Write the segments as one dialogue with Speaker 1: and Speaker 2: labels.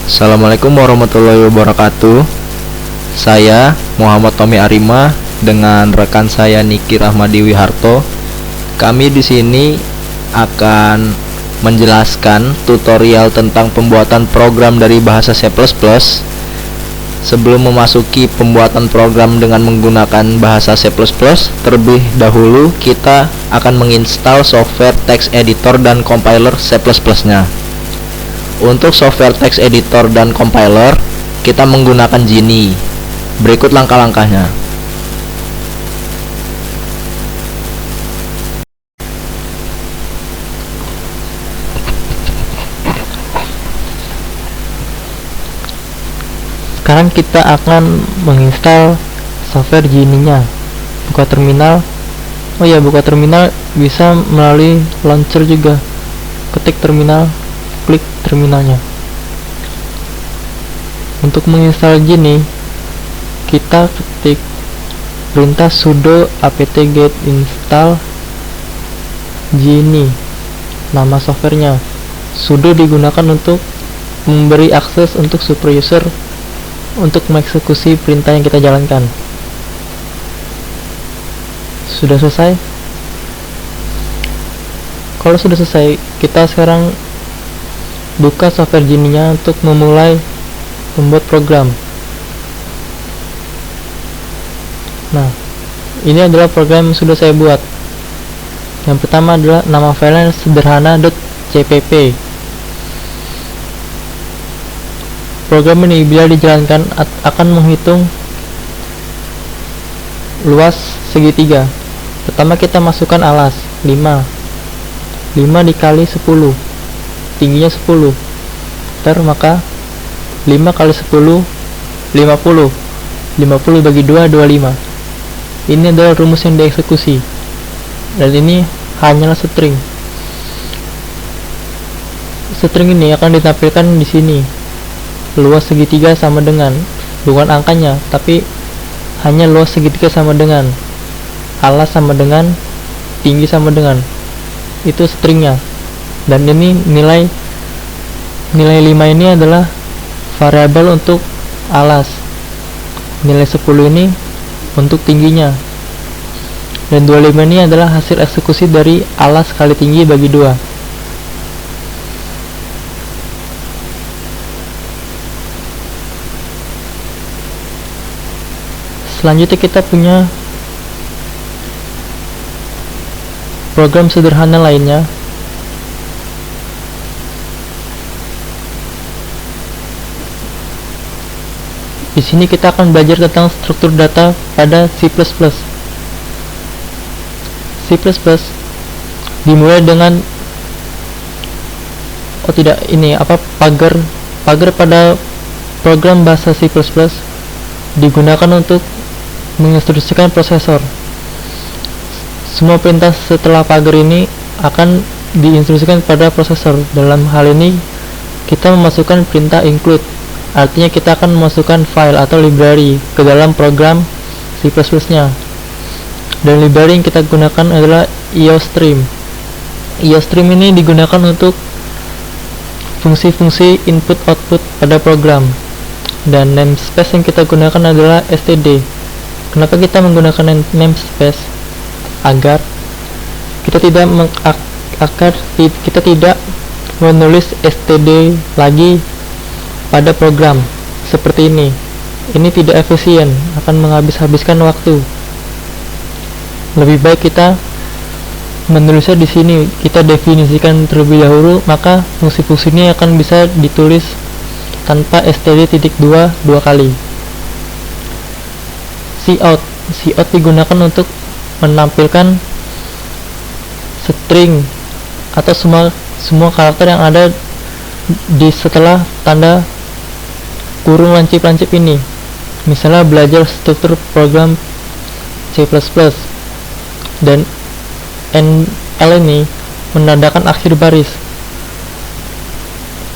Speaker 1: Assalamualaikum warahmatullahi wabarakatuh. Saya Muhammad Tommy Arima dengan rekan saya Niki Rahmadi Wiharto. Kami di sini akan menjelaskan tutorial tentang pembuatan program dari bahasa C++. Sebelum memasuki pembuatan program dengan menggunakan bahasa C++, terlebih dahulu kita akan menginstal software text editor dan compiler C++-nya. Untuk software text editor dan compiler, kita menggunakan Geany. Berikut langkah-langkahnya.
Speaker 2: Sekarang kita akan menginstal software Geany-nya. Buka terminal. Buka terminal bisa melalui launcher juga. Ketik terminal, klik terminalnya. Untuk menginstal Geany, kita ketik perintah sudo apt-get install Geany, nama softwarenya. Sudo digunakan untuk memberi akses untuk super user untuk mengeksekusi perintah yang kita jalankan. Sudah selesai? Kalau sudah selesai, kita sekarang buka software Geany-nya untuk memulai membuat program. Nah, ini adalah program yang sudah saya buat. Yang pertama adalah nama filenya sederhana.cpp. Program ini bila dijalankan akan menghitung luas segitiga. Pertama kita masukkan alas 5 dikali 10, tingginya 10. Maka 5 kali 10 50 bagi 2 25. Ini adalah rumus yang dieksekusi, dan ini hanyalah string. String ini akan ditampilkan di sini. Luas segitiga sama dengan, bukan angkanya, tapi hanya luas segitiga sama dengan, alas sama dengan, tinggi sama dengan. Itu stringnya. Dan ini nilai 5 ini adalah variabel untuk alas. Nilai 10 ini untuk tingginya. Dan 25 ini adalah hasil eksekusi dari alas kali tinggi bagi 2. Selanjutnya kita punya program sederhana lainnya. Di sini kita akan belajar tentang struktur data pada C++. C++ dimulai dengan pagar pada program bahasa C++ digunakan untuk menginstruksikan prosesor. Semua perintah setelah pagar ini akan diinstruksikan pada prosesor. Dalam hal ini kita memasukkan perintah include. Artinya kita akan memasukkan file atau library ke dalam program C++ nya. Dan library yang kita gunakan adalah IOStream. IOStream ini digunakan untuk fungsi-fungsi input output pada program. Dan namespace yang kita gunakan adalah std. Kenapa kita menggunakan namespace? Agar kita tidak menulis std lagi pada program seperti ini. Ini tidak efisien, akan menghabiskan waktu. Lebih baik kita menulisnya di sini. Kita definisikan terlebih dahulu, maka fungsi-fungsi ini akan bisa ditulis tanpa std.2 dua kali. Cout digunakan untuk menampilkan string atau semua karakter yang ada di setelah tanda kurung lancip-lancip ini. Misalnya belajar struktur program C++, dan NL ini menandakan akhir baris.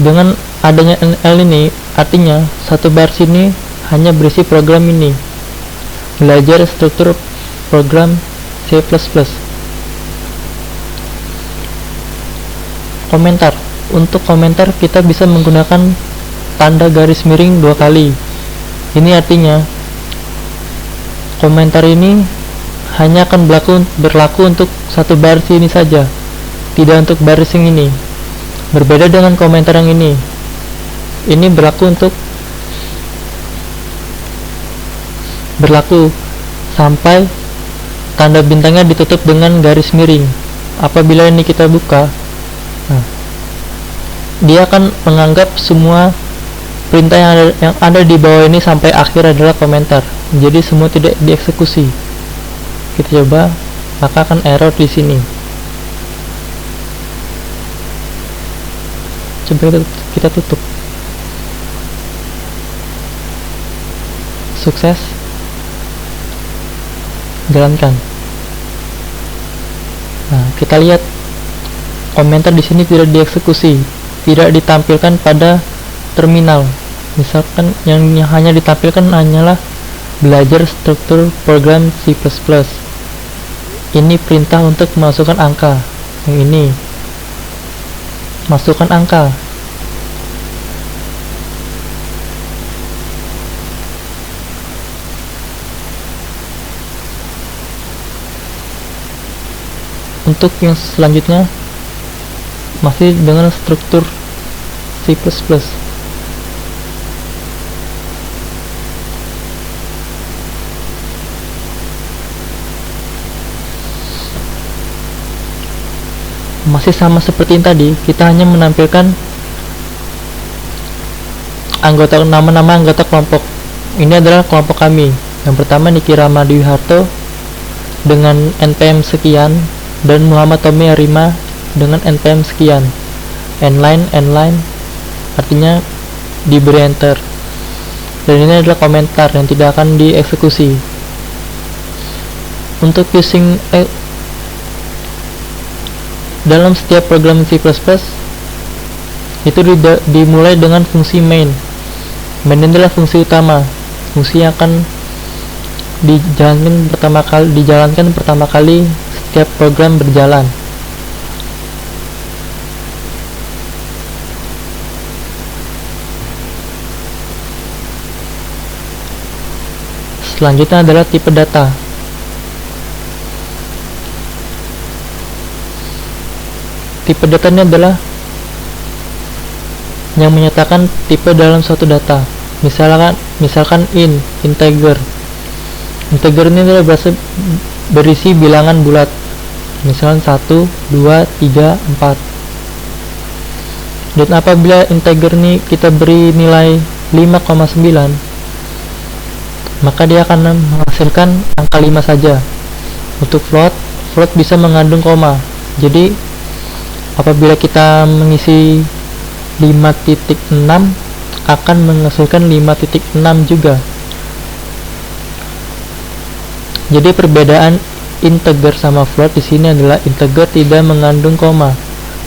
Speaker 2: Dengan adanya NL ini, artinya satu baris ini hanya berisi program ini. Belajar struktur program C++. Komentar. Untuk komentar kita bisa menggunakan tanda garis miring 2 kali. Ini artinya komentar ini hanya akan berlaku untuk satu baris ini saja, tidak untuk baris yang ini. Berbeda dengan komentar yang ini berlaku sampai tanda bintangnya ditutup dengan garis miring. Apabila ini kita buka, dia akan menganggap semua perintah yang ada di bawah ini sampai akhir adalah komentar. Jadi semua tidak dieksekusi. Kita coba, maka akan error di sini. Coba kita tutup. Sukses. Jalankan. Nah, kita lihat komentar di sini tidak dieksekusi, tidak ditampilkan pada terminal. Misalkan yang hanya ditampilkan hanyalah belajar struktur program C++. Ini perintah untuk memasukkan angka. Yang ini masukkan angka. Untuk yang selanjutnya masih dengan struktur C++. Masih sama seperti yang tadi, kita hanya menampilkan nama-nama anggota kelompok. Ini adalah kelompok kami. Yang pertama Niki Rama Dwi Harto dengan NPM sekian, dan Muhammad Tommy Arima dengan NPM sekian. Nline artinya diberi enter. Dan ini adalah komentar yang tidak akan dieksekusi. Untuk using dalam setiap program C++ itu dimulai dengan fungsi main. Main adalah fungsi utama, fungsi yang akan dijalankan pertama kali setiap program berjalan. Selanjutnya adalah tipe data. Tipe data ini adalah yang menyatakan tipe dalam suatu data. Misalkan integer. Integer ini adalah berisi bilangan bulat. Misalkan 1, 2, 3, 4. Dan apabila integer ini kita beri nilai 5,9, maka dia akan menghasilkan angka 5 saja. Untuk float bisa mengandung koma. Jadi apabila kita mengisi 5.6 akan menghasilkan 5.6 juga. Jadi perbedaan integer sama float di sini adalah integer tidak mengandung koma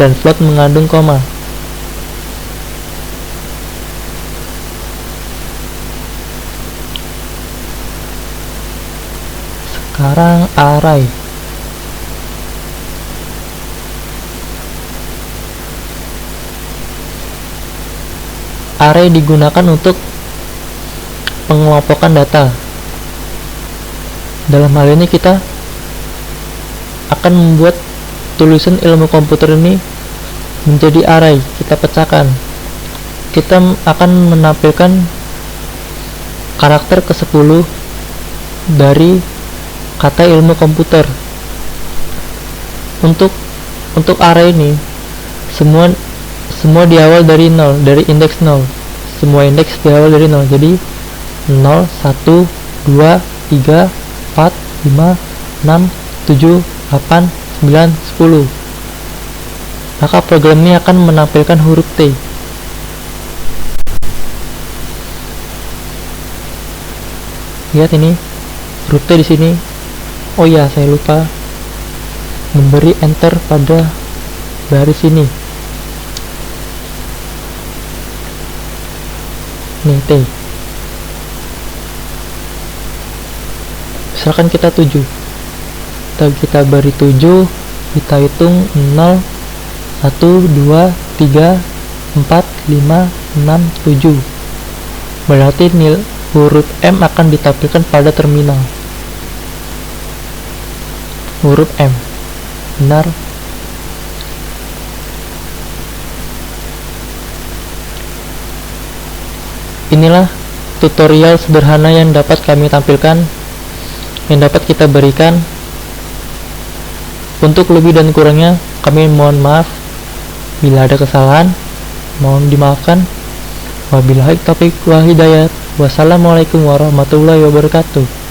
Speaker 2: dan float mengandung koma. Sekarang array. Array digunakan untuk pengelompokan data. Dalam hal ini kita akan membuat tulisan ilmu komputer ini menjadi array. Kita pecahkan. Kita akan menampilkan karakter ke-10 dari kata ilmu komputer. Untuk array ini semua diawal dari 0, dari indeks 0. Semua indeks diawal dari 0. Jadi 0, 1, 2, 3, 4, 5, 6, 7, 8, 9, 10. Maka program ini akan menampilkan huruf T. Lihat ini, huruf T di sini. Oh ya, saya lupa memberi enter pada baris ini. Nih T. Misalkan kita 7. Kita beri 7, kita hitung 0, 1, 2, 3, 4, 5, 7. Berarti huruf M akan ditampilkan pada terminal. Huruf M. Benar. Inilah tutorial sederhana yang dapat kami tampilkan, yang dapat kita berikan. Untuk lebih dan kurangnya, kami mohon maaf. Bila ada kesalahan, mohon dimaafkan. Wabillahi taufiq wal hidayah. Wassalamualaikum warahmatullahi wabarakatuh.